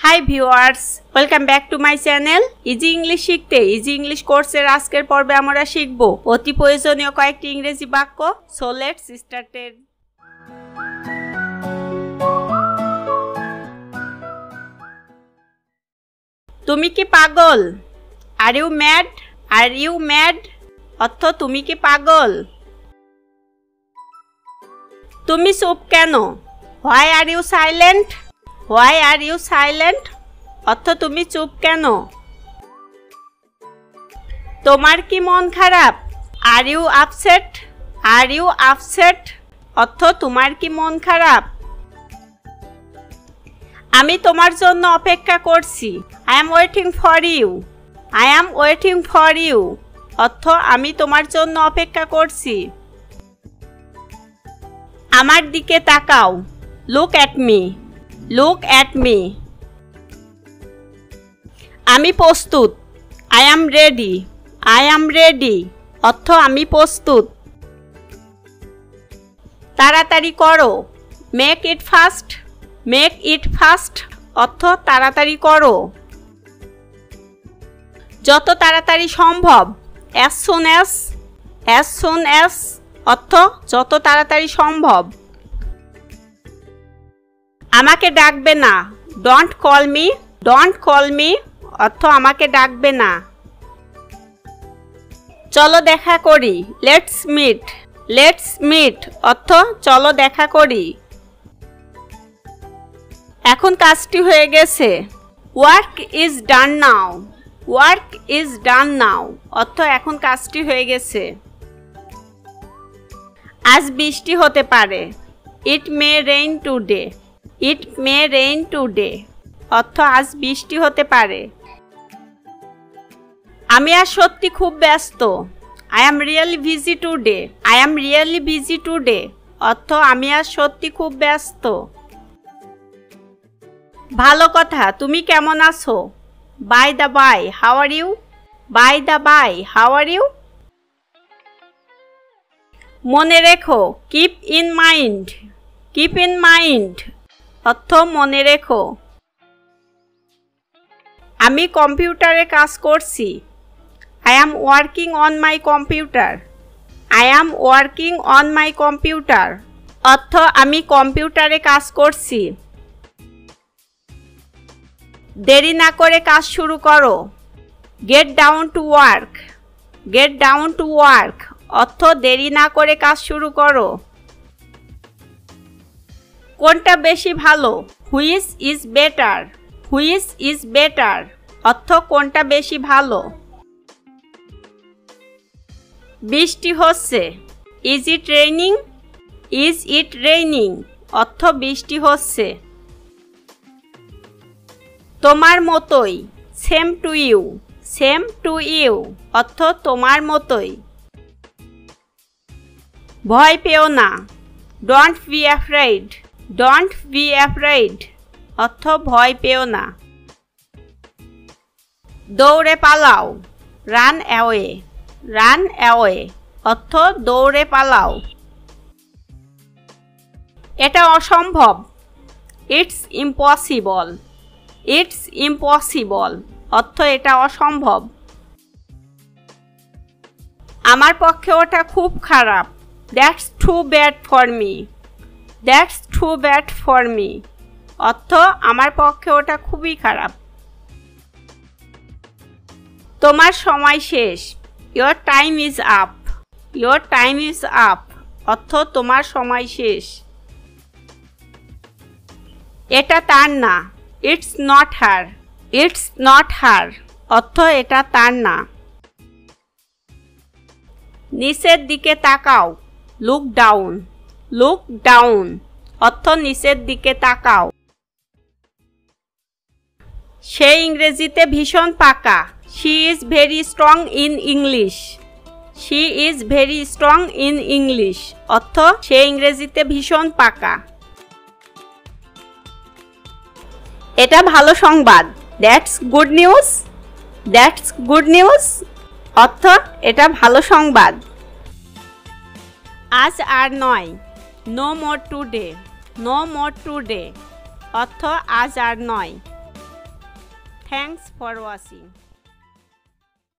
Hi viewers, welcome back to my channel easy English শিখতে easy English কোর্সের আজকের পর্বে আমরা শিখব অতি প্রয়োজনীয় কয়েকটি ইংরেজি বাক্য। So let's started. তুমি কি পাগল? Are you mad? Are you mad অর্থ তুমি কি পাগল? তুমি চুপ কেন? Why are you silent? Why are you silent অর্থ তুমি চুপ কেন? তোমার কি মন খারাপ? Are you upset? Are you upset অর্থ তোমার কি মন খারাপ? আমি তোমার জন্য অপেক্ষা করছি। I am waiting for you. I am waiting for you অর্থ আমি তোমার জন্য অপেক্ষা করছি। আমার দিকে তাকাও। Look at me. Look at me. আমি প্রস্তুত। I am ready. I am ready অর্থ আমি প্রস্তুত। তাড়াতাড়ি করো। Make it fast. Make it fast অর্থ তাড়াতাড়ি করো। যত তাড়াতাড়ি সম্ভব। As soon as. As soon as অর্থ যত তাড়াতাড়ি সম্ভব। আমাকে ডাকবে না। Don't call me. Don't call me অর্থ আমাকে ডাকবে না। চলো দেখা করি। Let's meet. লেটস মিট অর্থ চলো দেখা করি। এখন কাজটি হয়ে গেছে। Work is done now. Work is done now অর্থ এখন কাজটি হয়ে গেছে। আজ বৃষ্টি হতে পারে। It may rain today. It may rain today অর্থ আজ বৃষ্টি হতে পারে। আমি আজ সত্যি খুব ব্যস্ত। I am really busy today. I am really busy today অর্থ আমি আজ সত্যি খুব ব্যস্ত। ভালো কথা, তুমি কেমন আছো? By the by, how are you? By the by, how are you? মনে রেখো। Keep in mind. Keep in mind অর্থ মনে রেখো। আমি কম্পিউটারে কাজ করছি। I am working on my computer. I am working on my computer অর্থ আমি কম্পিউটারে কাজ করছি। দেরি না করে কাজ শুরু করো। Get down to work. Get down to work অর্থ দেরি না করে কাজ শুরু করো। কোনটা বেশি ভালো? Which is better. Which is better অর্থ কোনটা বেশি ভালো। বৃষ্টি হচ্ছে। Is it raining. Is it raining অর্থ বৃষ্টি হচ্ছে। তোমার মতোই। Same to you. Same to you অর্থ তোমার মতোই। ভয় পেও না। Don't be afraid. Don't be afraid অর্থ ভয় পেও না। দৌড়ে পালাও। Run away. রান অ্যাওয়ে অর্থ দৌড়ে পালাও। এটা অসম্ভব। It's impossible. ইটস ইম্পসিবল অর্থ এটা অসম্ভব। আমার পক্ষে ওটা খুব খারাপ। That's too bad for me. That's too bad for me অর্থ আমার পক্ষে ওটা খুবই খারাপ। তোমার সময় শেষ। Your time is up. Your time is up অর্থ তোমার সময় শেষ। এটা তার না। It's not her. It's not হার অর্থ এটা তার না। নিচের দিকে তাকাও। Look down. লুক ডাউন অর্থ নিচের দিকে তাকাও। সে ইংরেজিতে ভীষণ পাকা। She is very strong in English. She is very strong in English অর্থ সে ইংরেজিতে ভীষণ পাকা। এটা ভালো সংবাদ। That's good news. That's good news অর্থ এটা ভালো সংবাদ। আজ আর নয়। No more today. No more today অর্থ আজ আর নয়। Thanks for watching.